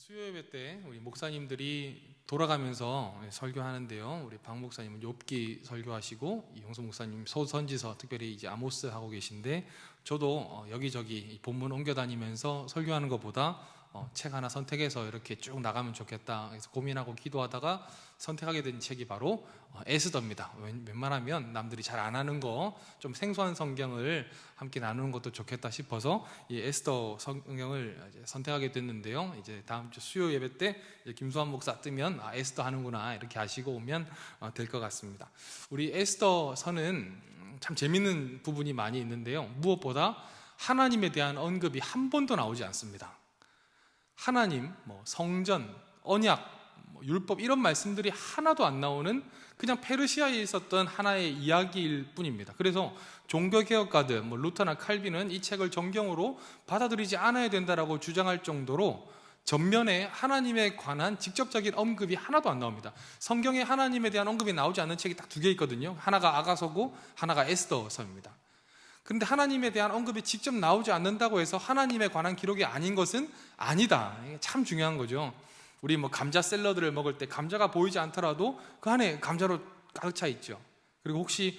수요예배 때 우리 목사님들이 돌아가면서 설교하는데요. 우리 박 목사님은 욥기 설교하시고 이용수 목사님 소선지서 특별히 이제 아모스 하고 계신데, 저도 여기저기 본문 옮겨 다니면서 설교하는 것보다 책 하나 선택해서 이렇게 쭉 나가면 좋겠다 그래서 고민하고 기도하다가 선택하게 된 책이 바로 에스더입니다. 웬만하면 남들이 잘 안 하는 거 좀 생소한 성경을 함께 나누는 것도 좋겠다 싶어서 이 에스더 성경을 선택하게 됐는데요. 이제 다음 주 수요 예배 때 김수환 목사 뜨면 에스더 하는구나 이렇게 아시고 오면 될 것 같습니다. 우리 에스더 서는 참 재밌는 부분이 많이 있는데요. 무엇보다 하나님에 대한 언급이 한 번도 나오지 않습니다. 하나님, 성전, 언약, 율법 이런 말씀들이 하나도 안 나오는 그냥 페르시아에 있었던 하나의 이야기일 뿐입니다. 그래서 종교개혁가들 루터나 칼빈은 이 책을 정경으로 받아들이지 않아야 된다라고 주장할 정도로 전면에 하나님에 관한 직접적인 언급이 하나도 안 나옵니다. 성경에 하나님에 대한 언급이 나오지 않는 책이 딱 두 개 있거든요. 하나가 아가서고 하나가 에스더서입니다. 그런데 하나님에 대한 언급이 직접 나오지 않는다고 해서 하나님에 관한 기록이 아닌 것은 아니다. 이게 참 중요한 거죠. 우리 감자 샐러드를 먹을 때 감자가 보이지 않더라도 그 안에 감자로 가득 차 있죠. 그리고 혹시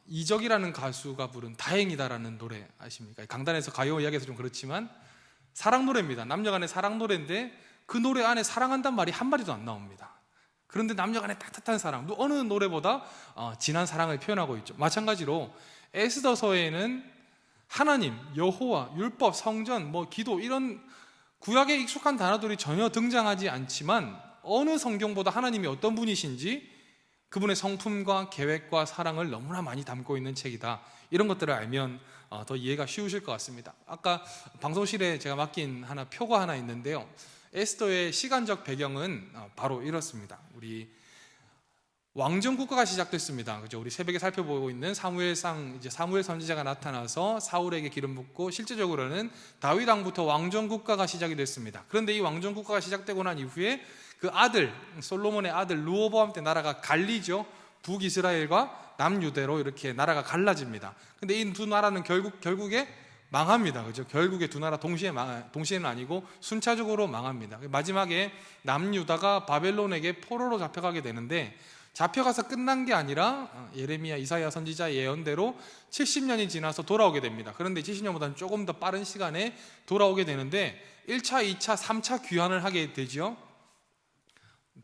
이적이라는 가수가 부른 다행이다라는 노래 아십니까? 강단에서 가요 이야기에서 좀 그렇지만 사랑 노래입니다. 남녀 간의 사랑 노래인데 그 노래 안에 사랑한다는 말이 한 마디도 안 나옵니다. 그런데 남녀 간의 따뜻한 사랑, 어느 노래보다 진한 사랑을 표현하고 있죠. 마찬가지로 에스더서에는 하나님, 여호와, 율법, 성전, 기도 이런 구약에 익숙한 단어들이 전혀 등장하지 않지만 어느 성경보다 하나님이 어떤 분이신지 그분의 성품과 계획과 사랑을 너무나 많이 담고 있는 책이다. 이런 것들을 알면 더 이해가 쉬우실 것 같습니다. 아까 방송실에 제가 맡긴 표가 하나 있는데요. 에스더의 시간적 배경은 바로 이렇습니다. 우리 왕정 국가가 시작됐습니다. 그죠? 우리 새벽에 살펴보고 있는 사무엘상, 이제 사무엘 선지자가 나타나서 사울에게 기름 붓고 실제적으로는 다윗 왕부터 왕정 국가가 시작이 됐습니다. 그런데 이 왕정 국가가 시작되고 난 이후에 그 아들, 솔로몬의 아들 르호보암 때 나라가 갈리죠. 북이스라엘과 남유대로 이렇게 나라가 갈라집니다. 근데 이 두 나라는 결국에 망합니다. 그죠? 결국에 두 나라 동시에는 아니고 순차적으로 망합니다. 마지막에 남유다가 바벨론에게 포로로 잡혀가게 되는데, 잡혀가서 끝난 게 아니라 예레미야, 이사야 선지자의 예언대로 70년이 지나서 돌아오게 됩니다. 그런데 70년보다는 조금 더 빠른 시간에 돌아오게 되는데 1차, 2차, 3차 귀환을 하게 되죠.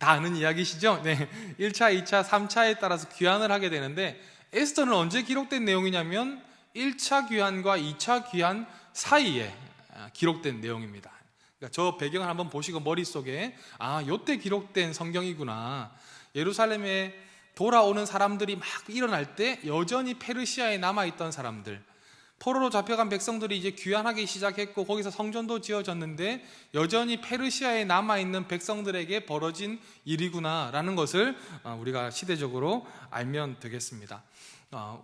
다 아는 이야기시죠? 네, 1차, 2차, 3차에 따라서 귀환을 하게 되는데, 에스더는 언제 기록된 내용이냐면 1차 귀환과 2차 귀환 사이에 기록된 내용입니다. 그러니까 저 배경을 한번 보시고 머릿속에 요때 기록된 성경이구나. 예루살렘에 돌아오는 사람들이 막 일어날 때 여전히 페르시아에 남아있던 사람들, 포로로 잡혀간 백성들이 이제 귀환하기 시작했고 거기서 성전도 지어졌는데 여전히 페르시아에 남아있는 백성들에게 벌어진 일이구나라는 것을 우리가 시대적으로 알면 되겠습니다.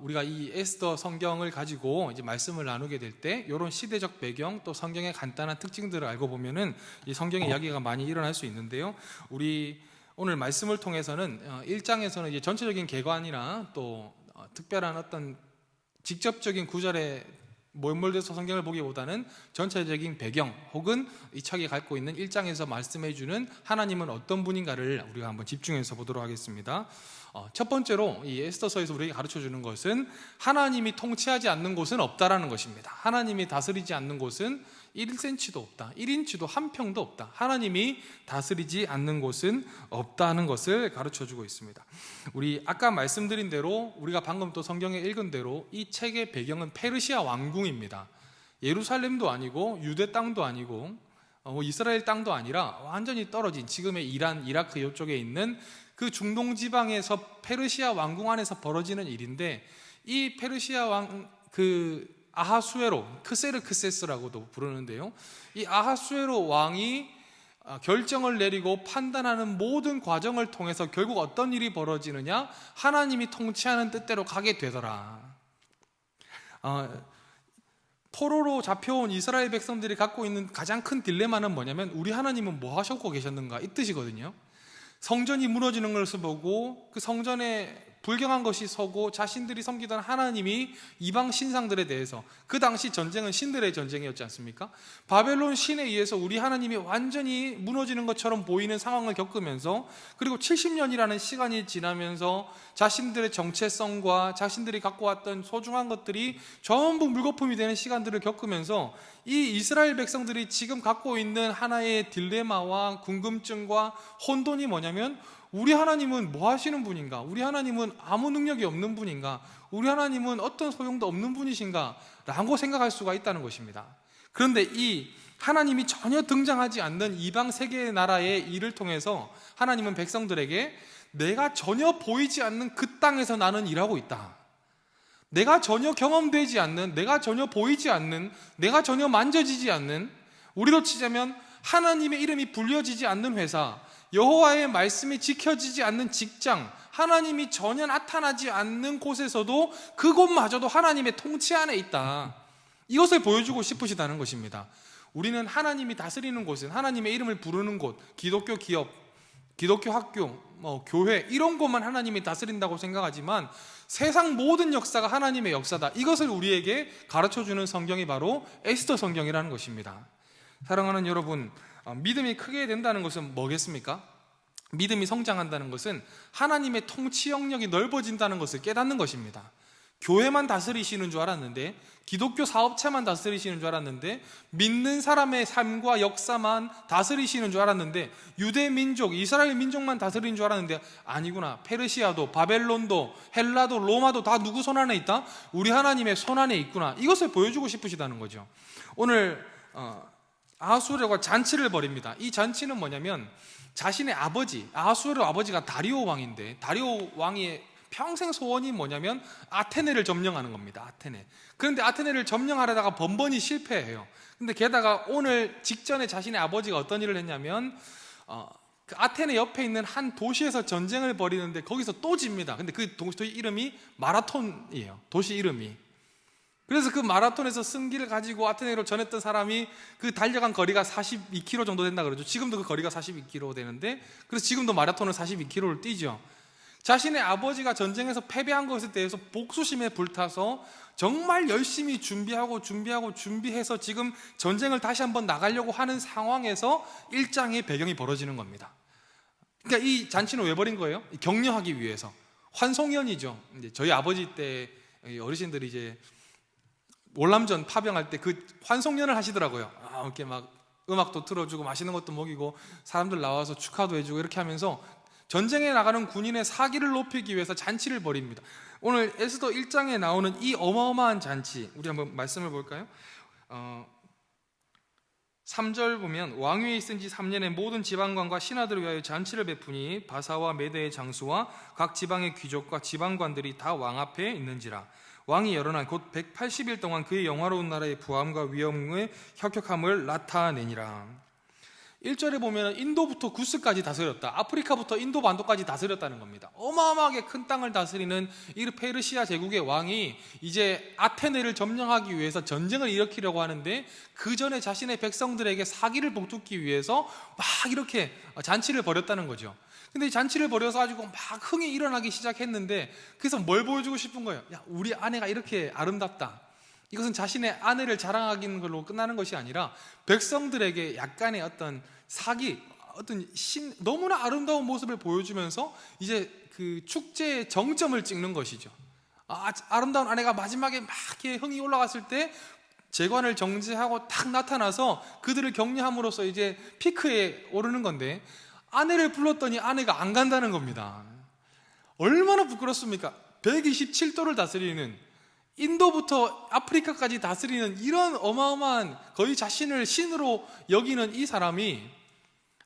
우리가 이 에스더 성경을 가지고 이제 말씀을 나누게 될 때 이런 시대적 배경 또 성경의 간단한 특징들을 알고 보면은 이 성경의 이야기가 많이 일어날 수 있는데요. 우리 오늘 말씀을 통해서는 1장에서는 이제 전체적인 개관이나 또 특별한 어떤 직접적인 구절에 몰몰돼서 성경을 보기보다는 전체적인 배경 혹은 이 책이 갖고 있는 1장에서 말씀해주는 하나님은 어떤 분인가를 우리가 한번 집중해서 보도록 하겠습니다. 첫 번째로 이 에스더서에서 우리에게 가르쳐주는 것은 하나님이 통치하지 않는 곳은 없다라는 것입니다. 하나님이 다스리지 않는 곳은 1cm도 없다, 1인치도 한 평도 없다. 하나님이 다스리지 않는 곳은 없다는 것을 가르쳐주고 있습니다. 우리 아까 말씀드린 대로, 우리가 방금 또 성경에 읽은 대로 이 책의 배경은 페르시아 왕궁입니다. 예루살렘도 아니고 유대 땅도 아니고 이스라엘 땅도 아니라 완전히 떨어진 지금의 이란, 이라크 이쪽에 있는 그 중동 지방에서 페르시아 왕궁 안에서 벌어지는 일인데, 이 페르시아 아하수에로, 크세르크세스라고도 부르는데요. 이 아하수에로 왕이 결정을 내리고 판단하는 모든 과정을 통해서 결국 어떤 일이 벌어지느냐? 하나님이 통치하는 뜻대로 가게 되더라. 포로로 잡혀온 이스라엘 백성들이 갖고 있는 가장 큰 딜레마는 뭐냐면, 우리 하나님은 뭐 하셨고 계셨는가 이 뜻이거든요. 성전이 무너지는 것을 보고 그 성전에 불경한 것이 서고 자신들이 섬기던 하나님이 이방 신상들에 대해서, 그 당시 전쟁은 신들의 전쟁이었지 않습니까? 바벨론 신에 의해서 우리 하나님이 완전히 무너지는 것처럼 보이는 상황을 겪으면서, 그리고 70년이라는 시간이 지나면서 자신들의 정체성과 자신들이 갖고 왔던 소중한 것들이 전부 물거품이 되는 시간들을 겪으면서 이 이스라엘 백성들이 지금 갖고 있는 하나의 딜레마와 궁금증과 혼돈이 뭐냐면, 우리 하나님은 뭐 하시는 분인가? 우리 하나님은 아무 능력이 없는 분인가? 우리 하나님은 어떤 소용도 없는 분이신가? 라고 생각할 수가 있다는 것입니다. 그런데 이 하나님이 전혀 등장하지 않는 이방 세계의 나라의 일을 통해서 하나님은 백성들에게 내가 전혀 보이지 않는 그 땅에서 나는 일하고 있다. 내가 전혀 경험되지 않는, 내가 전혀 보이지 않는, 내가 전혀 만져지지 않는, 우리로 치자면 하나님의 이름이 불려지지 않는 회사, 여호와의 말씀이 지켜지지 않는 직장, 하나님이 전혀 나타나지 않는 곳에서도 그곳마저도 하나님의 통치 안에 있다. 이것을 보여주고 싶으시다는 것입니다. 우리는 하나님이 다스리는 곳은, 하나님의 이름을 부르는 곳, 기독교 기업, 기독교 학교, 교회, 이런 곳만 하나님이 다스린다고 생각하지만 세상 모든 역사가 하나님의 역사다. 이것을 우리에게 가르쳐주는 성경이 바로 에스더 성경이라는 것입니다. 사랑하는 여러분, 믿음이 크게 된다는 것은 뭐겠습니까? 믿음이 성장한다는 것은 하나님의 통치 영역이 넓어진다는 것을 깨닫는 것입니다. 교회만 다스리시는 줄 알았는데, 기독교 사업체만 다스리시는 줄 알았는데, 믿는 사람의 삶과 역사만 다스리시는 줄 알았는데, 유대 민족, 이스라엘 민족만 다스리는 줄 알았는데 아니구나. 페르시아도, 바벨론도, 헬라도, 로마도 다 누구 손 안에 있다? 우리 하나님의 손 안에 있구나. 이것을 보여주고 싶으시다는 거죠. 오늘 아하수에르가 잔치를 벌입니다. 이 잔치는 뭐냐면, 자신의 아버지, 아하수에르 아버지가 다리오 왕인데, 다리오 왕의 평생 소원이 뭐냐면 아테네를 점령하는 겁니다. 아테네. 그런데 아테네를 점령하려다가 번번이 실패해요. 근데 게다가 오늘 직전에 자신의 아버지가 어떤 일을 했냐면 그 아테네 옆에 있는 한 도시에서 전쟁을 벌이는데 거기서 또 집니다. 근데 그 도시 이름이 마라톤이에요. 도시 이름이. 그래서 그 마라톤에서 승기를 가지고 아테네로 전했던 사람이 그 달려간 거리가 42km 정도 된다 그러죠. 지금도 그 거리가 42km 되는데, 그래서 지금도 마라톤은 42km를 뛰죠. 자신의 아버지가 전쟁에서 패배한 것에 대해서 복수심에 불타서 정말 열심히 준비해서 지금 전쟁을 다시 한번 나가려고 하는 상황에서 일장의 배경이 벌어지는 겁니다. 그러니까 이 잔치는 왜 벌인 거예요? 격려하기 위해서. 환송연이죠. 이제 저희 아버지 때 어르신들이 이제 월남전 파병할 때 그 환송연을 하시더라고요. 이렇게 막 음악도 틀어주고 맛있는 것도 먹이고 사람들 나와서 축하도 해주고 이렇게 하면서 전쟁에 나가는 군인의 사기를 높이기 위해서 잔치를 벌입니다. 오늘 에스더 1장에 나오는 이 어마어마한 잔치, 우리 한번 말씀을 볼까요? 3절 보면, 왕위에 있은 지 3년에 모든 지방관과 신하들을 위하여 잔치를 베푸니 바사와 메대의 장수와 각 지방의 귀족과 지방관들이 다 왕 앞에 있는지라. 왕이 여러 날 곧 180일 동안 그의 영화로운 나라의 부함과 위엄의 혁혁함을 나타내니라. 1절에 보면 인도부터 구스까지 다스렸다. 아프리카부터 인도 반도까지 다스렸다는 겁니다. 어마어마하게 큰 땅을 다스리는 이 페르시아 제국의 왕이 이제 아테네를 점령하기 위해서 전쟁을 일으키려고 하는데, 그 전에 자신의 백성들에게 사기를 복두기 위해서 막 이렇게 잔치를 벌였다는 거죠. 근데 이 잔치를 벌여서 가지고 막 흥이 일어나기 시작했는데, 그래서 뭘 보여주고 싶은 거예요? 야, 우리 아내가 이렇게 아름답다. 이것은 자신의 아내를 자랑하는 걸로 끝나는 것이 아니라 백성들에게 약간의 어떤 사기, 너무나 아름다운 모습을 보여주면서 이제 그 축제의 정점을 찍는 것이죠. 아름다운 아내가 마지막에 막 이렇게 흥이 올라갔을 때 재관을 정지하고 딱 나타나서 그들을 격려함으로써 이제 피크에 오르는 건데, 아내를 불렀더니 아내가 안 간다는 겁니다. 얼마나 부끄럽습니까? 127도를 다스리는, 인도부터 아프리카까지 다스리는 이런 어마어마한, 거의 자신을 신으로 여기는 이 사람이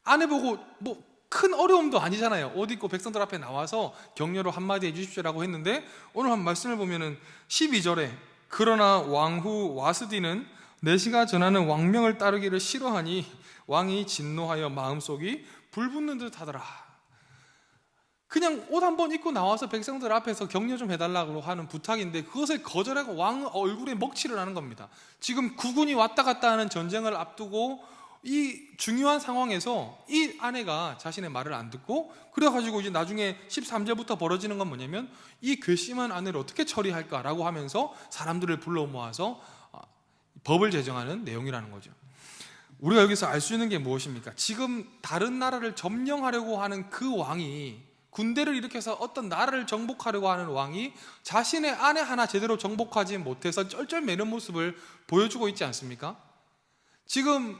아내 보고 뭐 큰 어려움도 아니잖아요. 옷 입고 백성들 앞에 나와서 격려로 한마디 해주십시오라고 했는데, 오늘 한 말씀을 보면은 12절에 그러나 왕후 와스디는 내시가 전하는 왕명을 따르기를 싫어하니 왕이 진노하여 마음속이 불붙는 듯 하더라. 그냥 옷 한번 입고 나와서 백성들 앞에서 격려 좀 해달라고 하는 부탁인데, 그것을 거절하고 왕 얼굴에 먹칠을 하는 겁니다. 지금 국군이 왔다 갔다 하는 전쟁을 앞두고 이 중요한 상황에서 이 아내가 자신의 말을 안 듣고 그래가지고 이제 나중에 13절부터 벌어지는 건 뭐냐면 이 괘씸한 아내를 어떻게 처리할까라고 하면서 사람들을 불러 모아서 법을 제정하는 내용이라는 거죠. 우리가 여기서 알 수 있는 게 무엇입니까? 지금 다른 나라를 점령하려고 하는 그 왕이, 군대를 일으켜서 어떤 나라를 정복하려고 하는 왕이 자신의 아내 하나 제대로 정복하지 못해서 쩔쩔매는 모습을 보여주고 있지 않습니까? 지금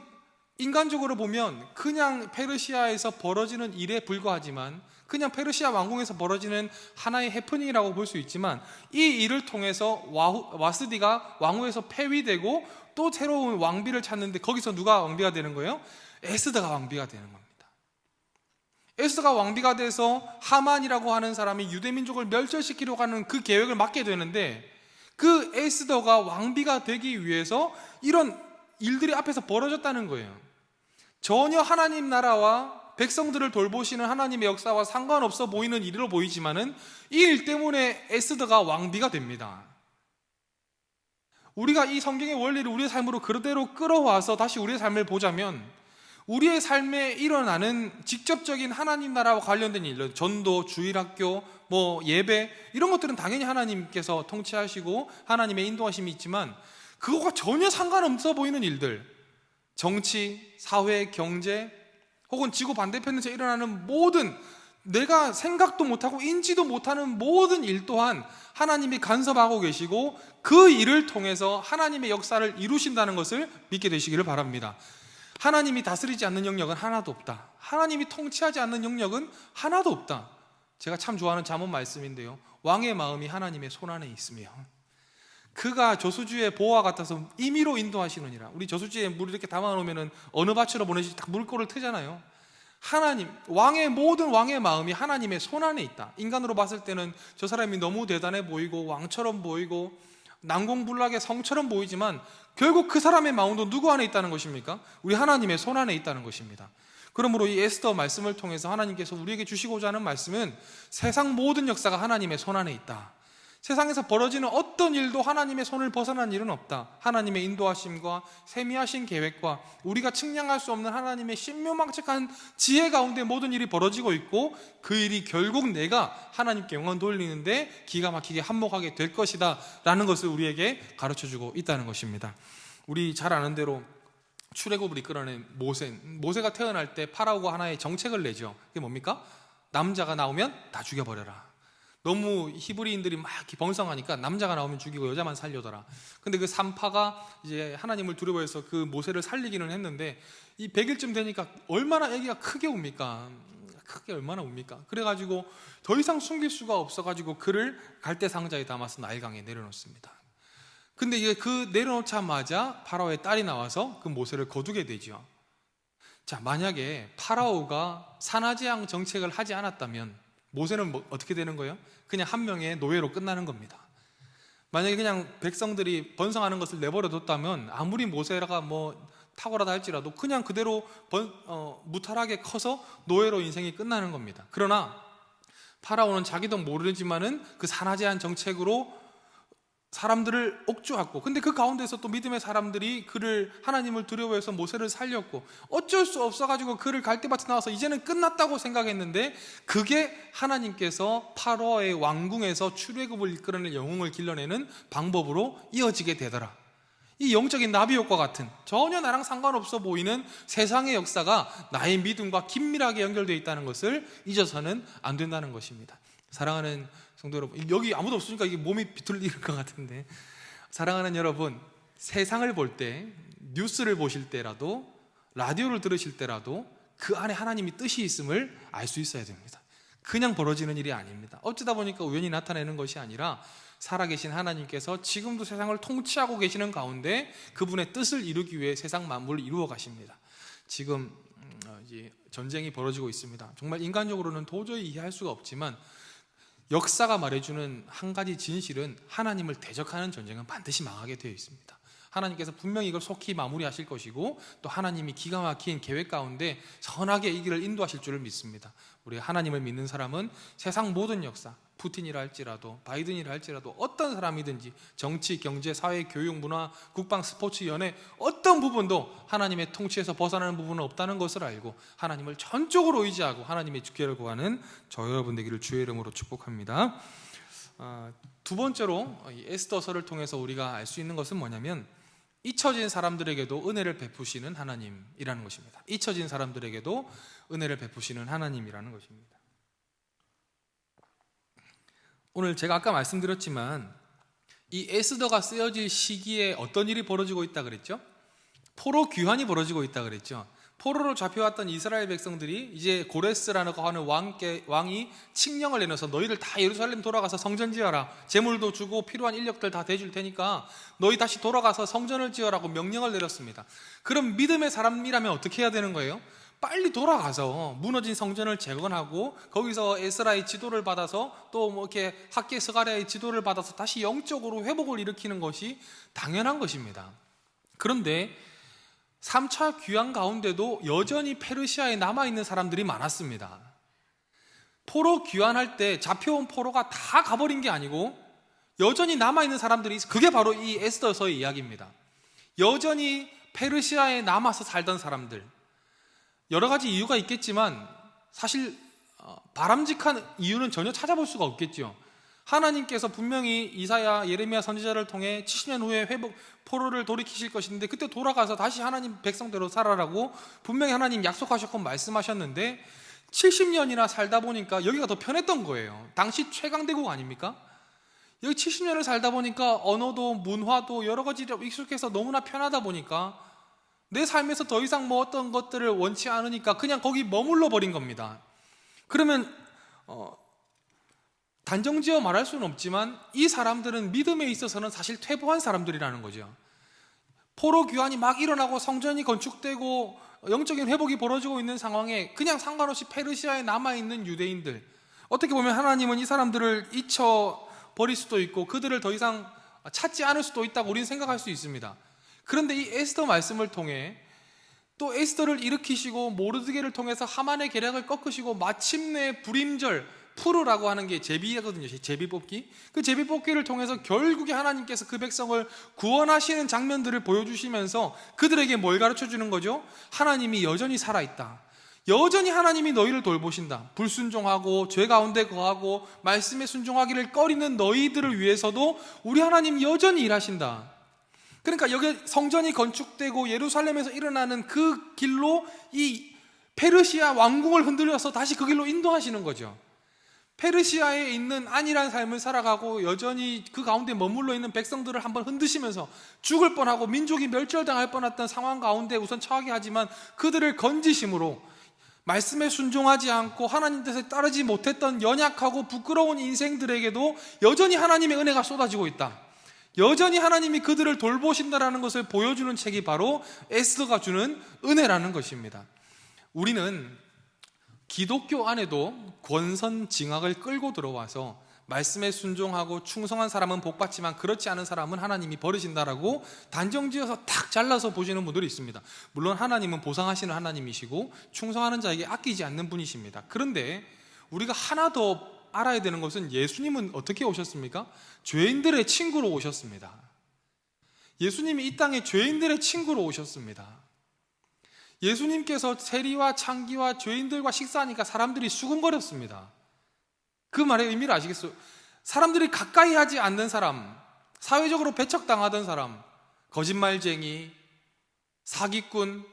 인간적으로 보면 그냥 페르시아에서 벌어지는 일에 불과하지만, 그냥 페르시아 왕궁에서 벌어지는 하나의 해프닝이라고 볼 수 있지만, 이 일을 통해서 와스디가 왕후에서 폐위되고 또 새로운 왕비를 찾는데, 거기서 누가 왕비가 되는 거예요? 에스더가 왕비가 되는 겁니다. 에스더가 왕비가 돼서 하만이라고 하는 사람이 유대민족을 멸절시키려고 하는 그 계획을 맡게 되는데, 그 에스더가 왕비가 되기 위해서 이런 일들이 앞에서 벌어졌다는 거예요. 전혀 하나님 나라와 백성들을 돌보시는 하나님의 역사와 상관없어 보이는 일로 보이지만은 이 일 때문에 에스더가 왕비가 됩니다. 우리가 이 성경의 원리를 우리의 삶으로 그대로 끌어와서 다시 우리의 삶을 보자면, 우리의 삶에 일어나는 직접적인 하나님 나라와 관련된 일들, 전도, 주일학교, 예배, 이런 것들은 당연히 하나님께서 통치하시고 하나님의 인도하심이 있지만, 그거가 전혀 상관없어 보이는 일들, 정치, 사회, 경제, 혹은 지구 반대편에서 일어나는 모든, 내가 생각도 못하고 인지도 못하는 모든 일 또한 하나님이 간섭하고 계시고 그 일을 통해서 하나님의 역사를 이루신다는 것을 믿게 되시기를 바랍니다. 하나님이 다스리지 않는 영역은 하나도 없다. 하나님이 통치하지 않는 영역은 하나도 없다. 제가 참 좋아하는 잠언 말씀인데요, 왕의 마음이 하나님의 손안에 있으며 그가 저수지의 보화 같아서 임의로 인도하시느니라. 우리 저수지에 물을 이렇게 담아놓으면 어느 밭으로 보내지 딱 물꼬를 트잖아요. 하나님, 모든 왕의 마음이 하나님의 손안에 있다. 인간으로 봤을 때는 저 사람이 너무 대단해 보이고 왕처럼 보이고 난공불락의 성처럼 보이지만, 결국 그 사람의 마음도 누구 안에 있다는 것입니까? 우리 하나님의 손안에 있다는 것입니다. 그러므로 이 에스더 말씀을 통해서 하나님께서 우리에게 주시고자 하는 말씀은, 세상 모든 역사가 하나님의 손안에 있다. 세상에서 벌어지는 어떤 일도 하나님의 손을 벗어난 일은 없다. 하나님의 인도하심과 세미하신 계획과 우리가 측량할 수 없는 하나님의 신묘망측한 지혜 가운데 모든 일이 벌어지고 있고, 그 일이 결국 내가 하나님께 영광 돌리는데 기가 막히게 한몫하게 될 것이다 라는 것을 우리에게 가르쳐주고 있다는 것입니다. 우리 잘 아는 대로 출애굽을 이끌어낸 모세가 태어날 때 파라오가 하나의 정책을 내죠. 그게 뭡니까? 남자가 나오면 다 죽여버려라. 너무 히브리인들이 막 이렇게 번성하니까 남자가 나오면 죽이고 여자만 살려더라. 근데 그 산파가 이제 하나님을 두려워해서 그 모세를 살리기는 했는데, 이 100일쯤 되니까 얼마나 아기가 크게 웁니까? 얼마나 웁니까? 그래가지고 더 이상 숨길 수가 없어가지고 그를 갈대 상자에 담아서 나일강에 내려놓습니다. 근데 이게 그 내려놓자마자 파라오의 딸이 나와서 그 모세를 거두게 되죠. 자, 만약에 파라오가 산하제한 정책을 하지 않았다면 모세는 어떻게 되는 거예요? 그냥 한 명의 노예로 끝나는 겁니다. 만약에 그냥 백성들이 번성하는 것을 내버려 뒀다면 아무리 모세가 탁월하다 할지라도 그냥 그대로 무탈하게 커서 노예로 인생이 끝나는 겁니다. 그러나 파라오는 자기도 모르지만은 그 산하제한 정책으로 사람들을 옥죄었고, 근데 그 가운데서 또 믿음의 사람들이 그를, 하나님을 두려워해서 모세를 살렸고, 어쩔 수 없어가지고 그를 갈대밭에 나와서 이제는 끝났다고 생각했는데, 그게 하나님께서 파라오의 왕궁에서 출애굽을 이끌어낼 영웅을 길러내는 방법으로 이어지게 되더라. 이 영적인 나비 효과 같은, 전혀 나랑 상관없어 보이는 세상의 역사가 나의 믿음과 긴밀하게 연결되어 있다는 것을 잊어서는 안 된다는 것입니다. 사랑하는 성도 여러분, 여기 아무도 없으니까 이게 몸이 비틀리는 것 같은데, 사랑하는 여러분, 세상을 볼 때, 뉴스를 보실 때라도, 라디오를 들으실 때라도 그 안에 하나님이 뜻이 있음을 알 수 있어야 됩니다. 그냥 벌어지는 일이 아닙니다. 어쩌다 보니까 우연히 나타내는 것이 아니라 살아계신 하나님께서 지금도 세상을 통치하고 계시는 가운데 그분의 뜻을 이루기 위해 세상 만물을 이루어 가십니다. 지금 이제 전쟁이 벌어지고 있습니다. 정말 인간적으로는 도저히 이해할 수가 없지만, 역사가 말해주는 한 가지 진실은, 하나님을 대적하는 전쟁은 반드시 망하게 되어 있습니다. 하나님께서 분명히 이걸 속히 마무리하실 것이고 또 하나님이 기가 막힌 계획 가운데 선하게 이 길을 인도하실 줄을 믿습니다. 우리 하나님을 믿는 사람은 세상 모든 역사, 푸틴이라 할지라도 바이든이라 할지라도 어떤 사람이든지 정치, 경제, 사회, 교육, 문화, 국방, 스포츠, 연애 어떤 부분도 하나님의 통치에서 벗어나는 부분은 없다는 것을 알고 하나님을 전적으로 의지하고 하나님의 주께를 구하는 저 여러분 되기를 주의 이름으로 축복합니다. 두 번째로 이 에스더서를 통해서 우리가 알 수 있는 것은 뭐냐면 잊혀진 사람들에게도 은혜를 베푸시는 하나님이라는 것입니다. 잊혀진 사람들에게도 은혜를 베푸시는 하나님이라는 것입니다. 오늘 제가 아까 말씀드렸지만 이 에스더가 쓰여질 시기에 어떤 일이 벌어지고 있다 그랬죠? 포로 귀환이 벌어지고 있다 그랬죠? 포로로 잡혀왔던 이스라엘 백성들이 이제 고레스라고 하는 왕이 칙령을 내려서 너희들 다 예루살렘 돌아가서 성전 지어라, 재물도 주고 필요한 인력들 다 대줄 테니까 너희 다시 돌아가서 성전을 지어라고 명령을 내렸습니다. 그럼 믿음의 사람이라면 어떻게 해야 되는 거예요? 빨리 돌아가서 무너진 성전을 재건하고 거기서 에스라의 지도를 받아서 또 뭐 이렇게 학계 스가랴의 지도를 받아서 다시 영적으로 회복을 일으키는 것이 당연한 것입니다. 그런데 3차 귀환 가운데도 여전히 페르시아에 남아있는 사람들이 많았습니다. 포로 귀환할 때 잡혀온 포로가 다 가버린 게 아니고 여전히 남아있는 사람들이, 그게 바로 이 에스더서의 이야기입니다. 여전히 페르시아에 남아서 살던 사람들, 여러 가지 이유가 있겠지만 사실 바람직한 이유는 전혀 찾아볼 수가 없겠죠. 하나님께서 분명히 이사야, 예레미야 선지자를 통해 70년 후에 포로를 돌이키실 것인데 그때 돌아가서 다시 하나님 백성대로 살아라고 분명히 하나님 약속하셨고 말씀하셨는데 70년이나 살다 보니까 여기가 더 편했던 거예요. 당시 최강대국 아닙니까? 여기 70년을 살다 보니까 언어도 문화도 여러 가지로 익숙해서 너무나 편하다 보니까 내 삶에서 더 이상 뭐 어떤 것들을 원치 않으니까 그냥 거기 머물러 버린 겁니다. 그러면 단정지어 말할 수는 없지만 이 사람들은 믿음에 있어서는 사실 퇴보한 사람들이라는 거죠. 포로 귀환이 막 일어나고 성전이 건축되고 영적인 회복이 벌어지고 있는 상황에 그냥 상관없이 페르시아에 남아있는 유대인들, 어떻게 보면 하나님은 이 사람들을 잊혀버릴 수도 있고 그들을 더 이상 찾지 않을 수도 있다고 우리는 생각할 수 있습니다. 그런데 이 에스더 말씀을 통해 또 에스더를 일으키시고 모르드게를 통해서 하만의 계략을 꺾으시고 마침내 불임절 푸르라고 하는 게 제비거든요. 제비뽑기. 그 제비뽑기를 통해서 결국에 하나님께서 그 백성을 구원하시는 장면들을 보여주시면서 그들에게 뭘 가르쳐주는 거죠? 하나님이 여전히 살아있다. 여전히 하나님이 너희를 돌보신다. 불순종하고 죄 가운데 거하고 말씀에 순종하기를 꺼리는 너희들을 위해서도 우리 하나님 여전히 일하신다. 그러니까 여기 성전이 건축되고 예루살렘에서 일어나는 그 길로 이 페르시아 왕궁을 흔들려서 다시 그 길로 인도하시는 거죠. 페르시아에 있는 안일한 삶을 살아가고 여전히 그 가운데 머물러 있는 백성들을 한번 흔드시면서 죽을 뻔하고 민족이 멸절당할 뻔했던 상황 가운데 우선 처하게 하지만 그들을 건지심으로 말씀에 순종하지 않고 하나님 뜻에 따르지 못했던 연약하고 부끄러운 인생들에게도 여전히 하나님의 은혜가 쏟아지고 있다. 여전히 하나님이 그들을 돌보신다라는 것을 보여주는 책이 바로 에스더가 주는 은혜라는 것입니다. 우리는 기독교 안에도 권선징악을 끌고 들어와서 말씀에 순종하고 충성한 사람은 복받지만 그렇지 않은 사람은 하나님이 버리신다라고 단정지어서 탁 잘라서 보시는 분들이 있습니다. 물론 하나님은 보상하시는 하나님이시고 충성하는 자에게 아끼지 않는 분이십니다. 그런데 우리가 하나 더 알아야 되는 것은 예수님은 어떻게 오셨습니까? 죄인들의 친구로 오셨습니다. 예수님이 이 땅에 죄인들의 친구로 오셨습니다. 예수님께서 세리와 창기와 죄인들과 식사하니까 사람들이 수군거렸습니다. 그 말의 의미를 아시겠어요? 사람들이 가까이 하지 않는 사람, 사회적으로 배척당하던 사람, 거짓말쟁이, 사기꾼,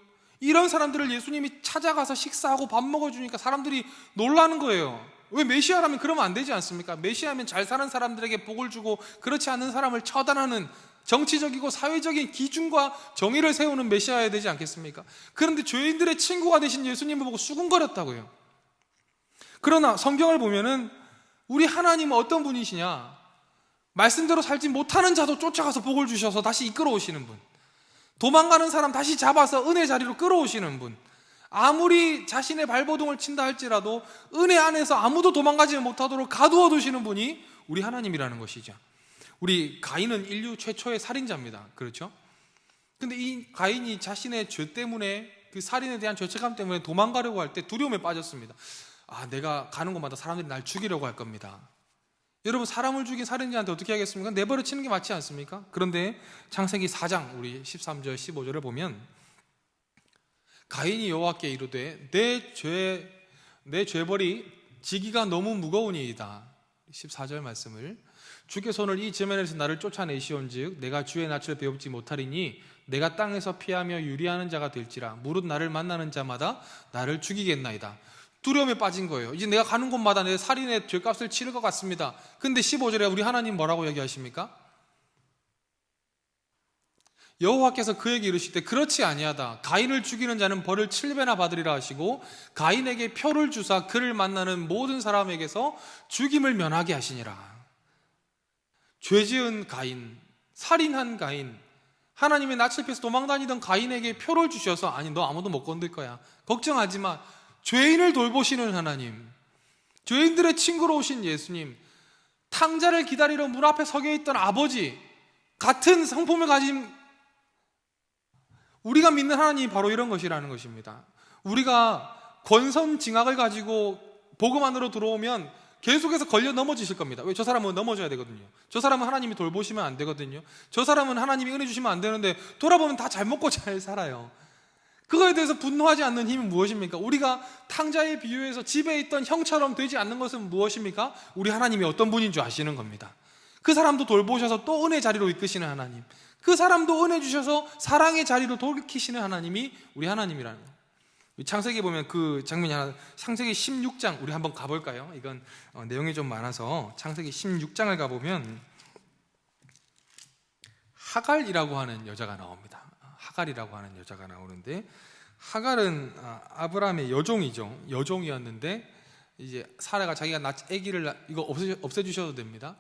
이런 사람들을 예수님이 찾아가서 식사하고 밥 먹어주니까 사람들이 놀라는 거예요. 왜 메시아라면 그러면 안 되지 않습니까? 메시아면 잘 사는 사람들에게 복을 주고 그렇지 않은 사람을 처단하는 정치적이고 사회적인 기준과 정의를 세우는 메시아여야 되지 않겠습니까? 그런데 죄인들의 친구가 되신 예수님을 보고 수군거렸다고요. 그러나 성경을 보면은 우리 하나님은 어떤 분이시냐? 말씀대로 살지 못하는 자도 쫓아가서 복을 주셔서 다시 이끌어 오시는 분, 도망가는 사람 다시 잡아서 은혜 자리로 끌어오시는 분, 아무리 자신의 발버둥을 친다 할지라도 은혜 안에서 아무도 도망가지 못하도록 가두어 두시는 분이 우리 하나님이라는 것이죠. 우리 가인은 인류 최초의 살인자입니다. 그렇죠? 근데 이 가인이 자신의 죄 때문에, 그 살인에 대한 죄책감 때문에 도망가려고 할 때 두려움에 빠졌습니다. 내가 가는 곳마다 사람들이 날 죽이려고 할 겁니다. 여러분, 사람을 죽인 살인자한테 어떻게 하겠습니까? 내버려 치는 게 맞지 않습니까? 그런데 창세기 4장 우리 13절 15절을 보면 가인이 여호와께 이르되 내 죄벌이 지기가 너무 무거우니이다. 14절 말씀을, 주의 손을 이 지면에서 나를 쫓아내시온즉 내가 주의 낯을 배웁지 못하리니 내가 땅에서 피하며 유리하는 자가 될지라 무릇 나를 만나는 자마다 나를 죽이겠나이다. 두려움에 빠진 거예요. 이제 내가 가는 곳마다 내 살인의 죄값을 치를 것 같습니다. 근데 15절에 우리 하나님 뭐라고 얘기하십니까? 여호와께서 그에게 이르실 때 그렇지 아니하다. 가인을 죽이는 자는 벌을 7배나 받으리라 하시고 가인에게 표를 주사 그를 만나는 모든 사람에게서 죽임을 면하게 하시니라. 죄지은 가인, 살인한 가인, 하나님의 낯을 피해서 도망다니던 가인에게 표를 주셔서 아니 너 아무도 못 건들 거야, 걱정하지 마. 죄인을 돌보시는 하나님, 죄인들의 친구로 오신 예수님, 탕자를 기다리러 문 앞에 서게 있던 아버지, 같은 성품을 가진 우리가 믿는 하나님이 바로 이런 것이라는 것입니다. 우리가 권선징악을 가지고 복음 안으로 들어오면 계속해서 걸려 넘어지실 겁니다. 왜? 저 사람은 넘어져야 되거든요. 저 사람은 하나님이 돌보시면 안 되거든요. 저 사람은 하나님이 은혜 주시면 안 되는데 돌아보면 다 잘 먹고 잘 살아요. 그거에 대해서 분노하지 않는 힘은 무엇입니까? 우리가 탕자의 비유에서 집에 있던 형처럼 되지 않는 것은 무엇입니까? 우리 하나님이 어떤 분인 줄 아시는 겁니다. 그 사람도 돌보셔서 또 은혜 자리로 이끄시는 하나님, 그 사람도 은혜 주셔서 사랑의 자리로 돌이키시는 하나님이 우리 하나님이라는 거예요. 창세기 보면 그 장면이 하나, 창세기 16장 우리 한번 가볼까요? 이건 내용이 좀 많아서 창세기 16장을 가보면 하갈이라고 하는 여자가 나옵니다. 하갈이라고 하는 여자가 나오는데, 하갈은 아브라함의 여종이었는데 이제 사라가 자기가 아기를 이거 없애주셔도 됩니다.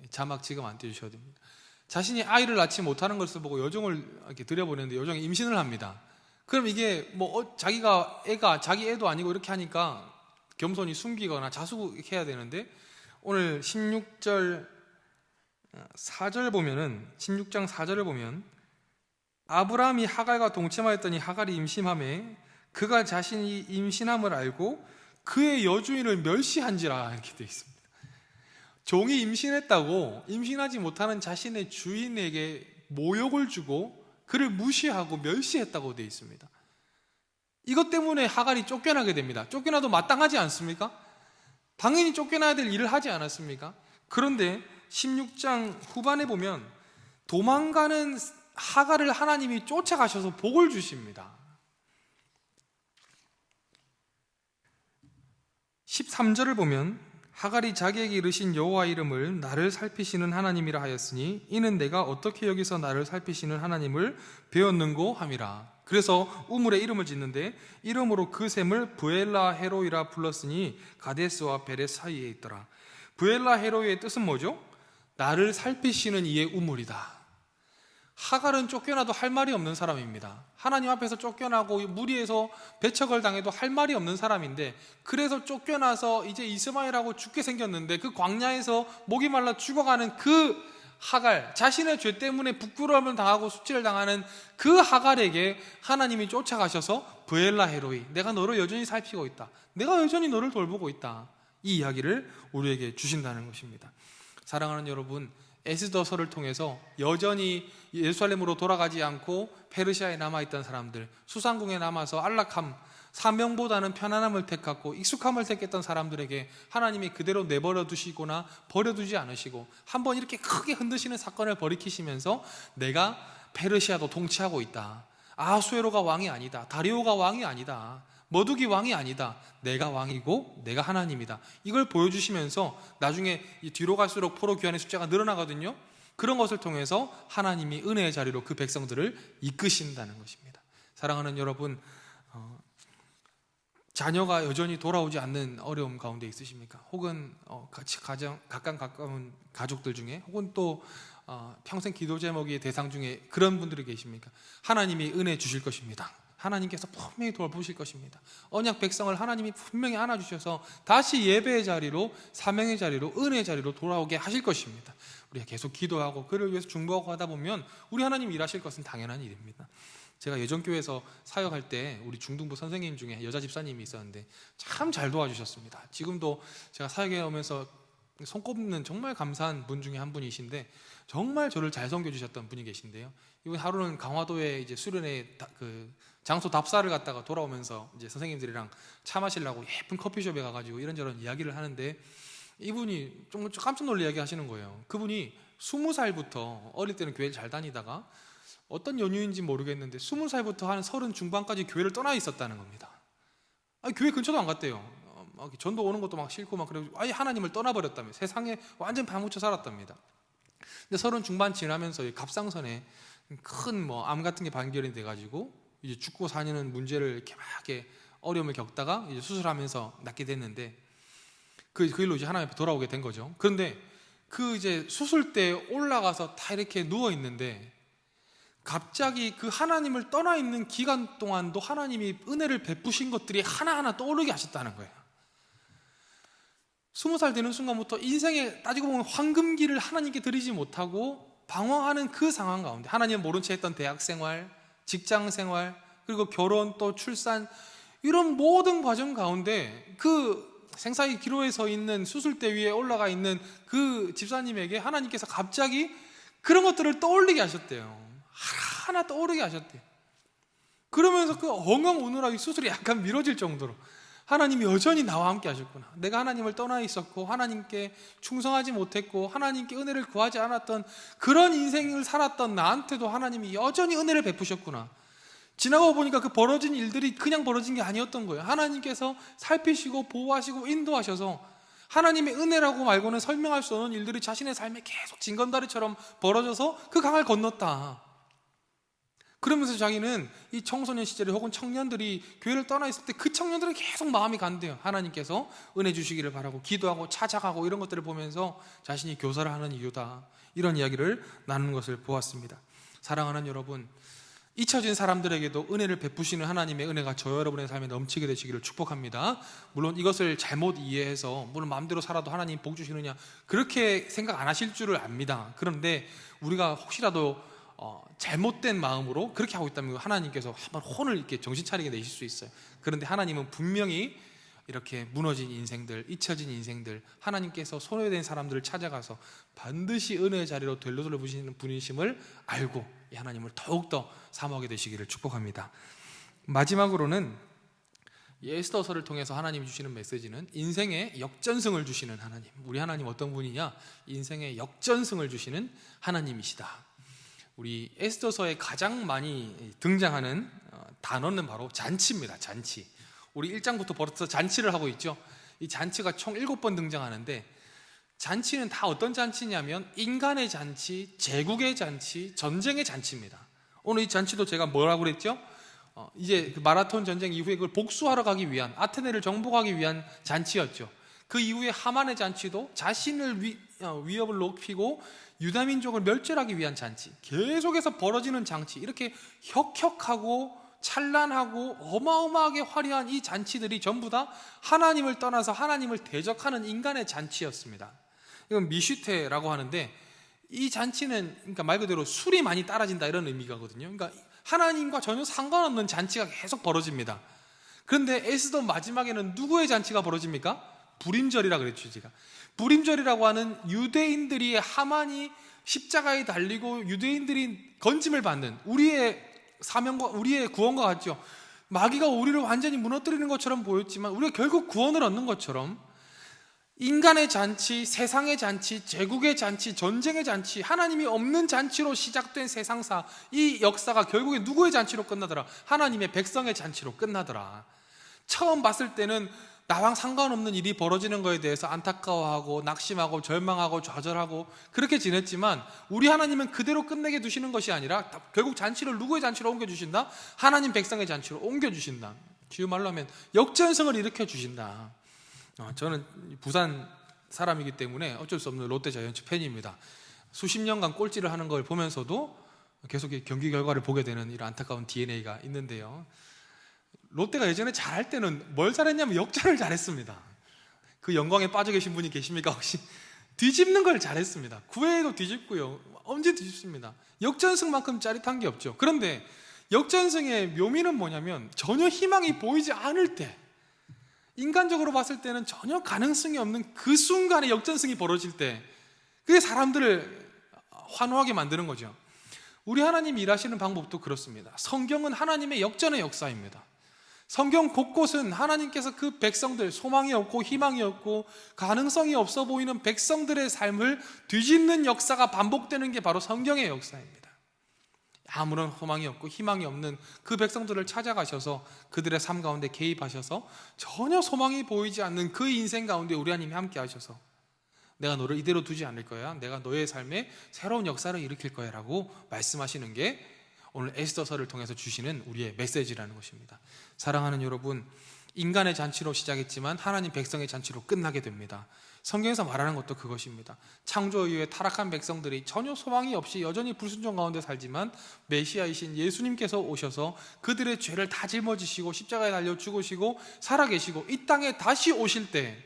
자막 지금 안 띄워주셔도 됩니다. 자신이 아이를 낳지 못하는 것을 보고 여종을 이렇게 들여보내는데 여종이 임신을 합니다. 그럼 이게 자기 애도 아니고 이렇게 하니까 겸손히 숨기거나 자수해야 되는데, 오늘 16장 4절을 보면 아브라함이 하갈과 동침하였더니 하갈이 임신함에 그가 자신이 임신함을 알고 그의 여주인을 멸시한지라 이렇게 되어 있습니다. 종이 임신했다고 임신하지 못하는 자신의 주인에게 모욕을 주고 그를 무시하고 멸시했다고 되어 있습니다. 이것 때문에 하갈이 쫓겨나게 됩니다. 쫓겨나도 마땅하지 않습니까? 당연히 쫓겨나야 될 일을 하지 않았습니까? 그런데 16장 후반에 보면 도망가는 하갈을 하나님이 쫓아가셔서 복을 주십니다. 13절을 보면 하갈이 자기에게 이르신 여호와 이름을 나를 살피시는 하나님이라 하였으니 이는 내가 어떻게 여기서 나를 살피시는 하나님을 배웠는고 함이라. 그래서 우물에 이름을 짓는데 이름으로 그 샘을 브엘라 헤로이라 불렀으니 가데스와 베레 사이에 있더라. 브엘라 헤로이의 뜻은 뭐죠? 나를 살피시는 이의 우물이다. 하갈은 쫓겨나도 할 말이 없는 사람입니다. 하나님 앞에서 쫓겨나고 무리에서 배척을 당해도 할 말이 없는 사람인데, 그래서 쫓겨나서 이제 이스마엘하고 죽게 생겼는데 그 광야에서 목이 말라 죽어가는 그 하갈, 자신의 죄 때문에 부끄러움을 당하고 수치를 당하는 그 하갈에게 하나님이 쫓아가셔서 브엘라 헤로이, 내가 너를 여전히 살피고 있다, 내가 여전히 너를 돌보고 있다, 이 이야기를 우리에게 주신다는 것입니다. 사랑하는 여러분, 에스더서를 통해서 여전히 예루살렘으로 돌아가지 않고 페르시아에 남아있던 사람들, 수상궁에 남아서 안락함, 사명보다는 편안함을 택하고 익숙함을 택했던 사람들에게 하나님이 그대로 내버려 두시거나 버려두지 않으시고 한번 이렇게 크게 흔드시는 사건을 벌이키시면서 내가 페르시아도 통치하고 있다, 아수에로가 왕이 아니다, 다리오가 왕이 아니다, 머두기 왕이 아니다, 내가 왕이고 내가 하나님이다, 이걸 보여주시면서 나중에 뒤로 갈수록 포로 귀환의 숫자가 늘어나거든요. 그런 것을 통해서 하나님이 은혜의 자리로 그 백성들을 이끄신다는 것입니다. 사랑하는 여러분, 자녀가 여전히 돌아오지 않는 어려움 가운데 있으십니까? 혹은 같이 가까운 가족들 중에, 혹은 또 평생 기도 제목의 대상 중에 그런 분들이 계십니까? 하나님이 은혜 주실 것입니다. 하나님께서 분명히 돌보실 것입니다. 언약 백성을 하나님이 분명히 안아주셔서 다시 예배의 자리로, 사명의 자리로, 은혜의 자리로 돌아오게 하실 것입니다. 우리가 계속 기도하고 그를 위해서 중보하고 하다 보면 우리 하나님 일하실 것은 당연한 일입니다. 제가 예전 교회에서 사역할 때 우리 중등부 선생님 중에 여자 집사님이 있었는데 참 잘 도와주셨습니다. 지금도 제가 사역해 오면서 손꼽는 정말 감사한 분 중에 한 분이신데 정말 저를 잘 섬겨주셨던 분이 계신데요. 이번 하루는 강화도에 이제 수련회 그 장소 답사를 갔다가 돌아오면서 이제 선생님들이랑 차 마시려고 예쁜 커피숍에 가가지고 이런저런 이야기를 하는데 이분이 좀 깜짝 놀래 이야기 하시는 거예요. 그분이 20살부터 어릴 때는 교회를 잘 다니다가 어떤 연유인지 모르겠는데 20살부터 한 30 중반까지 교회를 떠나 있었다는 겁니다. 아니, 교회 근처도 안 갔대요. 막 전도 오는 것도 막 싫고 막 그래가지고 아예 하나님을 떠나버렸다며 세상에 완전 파묻혀 살았답니다. 근데 30 중반 지나면서 갑상선에 큰 뭐 암 같은 게 발견이 돼가지고 이제 죽고 사는 문제를 이렇게 막 이렇게 어려움을 겪다가 이제 수술하면서 낫게 됐는데 그 일로 이제 하나님 앞에 돌아오게 된 거죠. 그런데 그 이제 수술대에 올라가서 다 이렇게 누워 있는데 갑자기 그 하나님을 떠나 있는 기간 동안도 하나님이 은혜를 베푸신 것들이 하나하나 떠오르게 하셨다는 거예요. 20살 되는 순간부터 인생에 따지고 보면 황금기를 하나님께 드리지 못하고 방황하는 그 상황 가운데 하나님 모른 채 했던 대학생활, 직장생활, 그리고 결혼 또 출산 이런 모든 과정 가운데 그 생사의 기로에 서 있는 수술대 위에 올라가 있는 그 집사님에게 하나님께서 갑자기 그런 것들을 떠올리게 하셨대요. 하나 떠오르게 하셨대요. 그러면서 그 엉엉 우느라 이 수술이 약간 미뤄질 정도로 하나님이 여전히 나와 함께 하셨구나. 내가 하나님을 떠나 있었고 하나님께 충성하지 못했고 하나님께 은혜를 구하지 않았던 그런 인생을 살았던 나한테도 하나님이 여전히 은혜를 베푸셨구나. 지나고 보니까 그 벌어진 일들이 그냥 벌어진 게 아니었던 거예요. 하나님께서 살피시고 보호하시고 인도하셔서 하나님의 은혜라고 말고는 설명할 수 없는 일들이 자신의 삶에 계속 징검다리처럼 벌어져서 그 강을 건넜다. 그러면서 자기는 이 청소년 시절에 혹은 청년들이 교회를 떠나 있을 때 그 청년들은 계속 마음이 간대요. 하나님께서 은혜 주시기를 바라고 기도하고 찾아가고 이런 것들을 보면서 자신이 교사를 하는 이유다. 이런 이야기를 나누는 것을 보았습니다. 사랑하는 여러분, 잊혀진 사람들에게도 은혜를 베푸시는 하나님의 은혜가 저 여러분의 삶에 넘치게 되시기를 축복합니다. 물론 이것을 잘못 이해해서 물론 마음대로 살아도 하나님 복 주시느냐 그렇게 생각 안 하실 줄을 압니다. 그런데 우리가 혹시라도 잘못된 마음으로 그렇게 하고 있다면 하나님께서 한번 혼을 이렇게 정신 차리게 내실 수 있어요. 그런데 하나님은 분명히 이렇게 무너진 인생들, 잊혀진 인생들, 하나님께서 소외된 사람들을 찾아가서 반드시 은혜의 자리로 되돌려 보시는 분이심을 알고 이 하나님을 더욱더 사모하게 되시기를 축복합니다. 마지막으로는 에스더서를 통해서 하나님이 주시는 메시지는 인생의 역전승을 주시는 하나님. 우리 하나님 어떤 분이냐? 인생의 역전승을 주시는 하나님이시다. 우리 에스더서에 가장 많이 등장하는 단어는 바로 잔치입니다. 잔치. 우리 1장부터 벌써 잔치를 하고 있죠. 이 잔치가 총 7번 등장하는데 잔치는 다 어떤 잔치냐면 인간의 잔치, 제국의 잔치, 전쟁의 잔치입니다. 오늘 이 잔치도 제가 뭐라고 그랬죠? 이제 그 마라톤 전쟁 이후에 그걸 복수하러 가기 위한, 아테네를 정복하기 위한 잔치였죠. 그 이후에 하만의 잔치도 자신을 위협을 높이고 유다민족을 멸절하기 위한 잔치, 계속해서 벌어지는 잔치, 이렇게 혁혁하고 찬란하고 어마어마하게 화려한 이 잔치들이 전부 다 하나님을 떠나서 하나님을 대적하는 인간의 잔치였습니다. 이건 미슈테라고 하는데 이 잔치는 그러니까 말 그대로 술이 많이 따라진다 이런 의미거든요. 그러니까 하나님과 전혀 상관없는 잔치가 계속 벌어집니다. 그런데 에스더 마지막에는 누구의 잔치가 벌어집니까? 불임절이라 그랬죠. 제가 불임절이라고 하는 유대인들이 하만이 십자가에 달리고 유대인들이 건짐을 받는 우리의 사명과 우리의 구원과 같죠. 마귀가 우리를 완전히 무너뜨리는 것처럼 보였지만 우리가 결국 구원을 얻는 것처럼 인간의 잔치, 세상의 잔치, 제국의 잔치, 전쟁의 잔치, 하나님이 없는 잔치로 시작된 세상사, 이 역사가 결국에 누구의 잔치로 끝나더라? 하나님의 백성의 잔치로 끝나더라. 처음 봤을 때는 나랑 상관없는 일이 벌어지는 것에 대해서 안타까워하고 낙심하고 절망하고 좌절하고 그렇게 지냈지만 우리 하나님은 그대로 끝내게 두시는 것이 아니라 결국 잔치를 누구의 잔치로 옮겨주신다? 하나님 백성의 잔치로 옮겨주신다. 쉬운 말로 하면 역전승을 일으켜주신다. 저는 부산 사람이기 때문에 어쩔 수 없는 롯데자이언츠 팬입니다. 수십 년간 꼴찌를 하는 걸 보면서도 계속 경기 결과를 보게 되는 이런 안타까운 DNA가 있는데요. 롯데가 예전에 잘할 때는 뭘 잘했냐면 역전을 잘했습니다. 그 영광에 빠져 계신 분이 계십니까 혹시? 뒤집는 걸 잘했습니다. 9회에도 뒤집고요, 언제 뒤집습니다. 역전승만큼 짜릿한 게 없죠. 그런데 역전승의 묘미는 뭐냐면 전혀 희망이 보이지 않을 때, 인간적으로 봤을 때는 전혀 가능성이 없는 그 순간에 역전승이 벌어질 때, 그게 사람들을 환호하게 만드는 거죠. 우리 하나님 일하시는 방법도 그렇습니다. 성경은 하나님의 역전의 역사입니다. 성경 곳곳은 하나님께서 그 백성들, 소망이 없고 희망이 없고 가능성이 없어 보이는 백성들의 삶을 뒤집는 역사가 반복되는 게 바로 성경의 역사입니다. 아무런 소망이 없고 희망이 없는 그 백성들을 찾아가셔서 그들의 삶 가운데 개입하셔서 전혀 소망이 보이지 않는 그 인생 가운데 우리 하나님이 함께 하셔서 내가 너를 이대로 두지 않을 거야, 내가 너의 삶에 새로운 역사를 일으킬 거야 라고 말씀하시는 게 오늘 에스더서를 통해서 주시는 우리의 메시지라는 것입니다. 사랑하는 여러분, 인간의 잔치로 시작했지만 하나님 백성의 잔치로 끝나게 됩니다. 성경에서 말하는 것도 그것입니다. 창조 이후에 타락한 백성들이 전혀 소망이 없이 여전히 불순종 가운데 살지만 메시아이신 예수님께서 오셔서 그들의 죄를 다 짊어지시고 십자가에 달려 죽으시고 살아계시고 이 땅에 다시 오실 때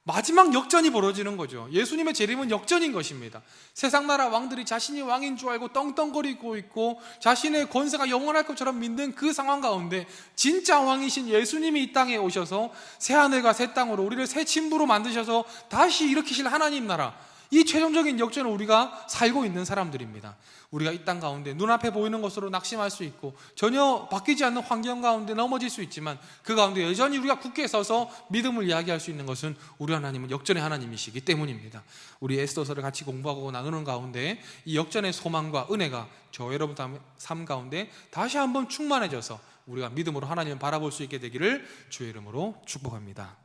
마지막 역전이 벌어지는 거죠. 예수님의 재림은 역전인 것입니다. 세상 나라 왕들이 자신이 왕인 줄 알고 떵떵거리고 있고 자신의 권세가 영원할 것처럼 믿는 그 상황 가운데 진짜 왕이신 예수님이 이 땅에 오셔서 새하늘과 새 땅으로 우리를 새 친부로 만드셔서 다시 일으키실 하나님 나라, 이 최종적인 역전을 우리가 살고 있는 사람들입니다. 우리가 이 땅 가운데 눈앞에 보이는 것으로 낙심할 수 있고 전혀 바뀌지 않는 환경 가운데 넘어질 수 있지만 그 가운데 여전히 우리가 굳게 서서 믿음을 이야기할 수 있는 것은 우리 하나님은 역전의 하나님이시기 때문입니다. 우리 에스더서를 같이 공부하고 나누는 가운데 이 역전의 소망과 은혜가 저 여러분 삶 가운데 다시 한번 충만해져서 우리가 믿음으로 하나님을 바라볼 수 있게 되기를 주의 이름으로 축복합니다.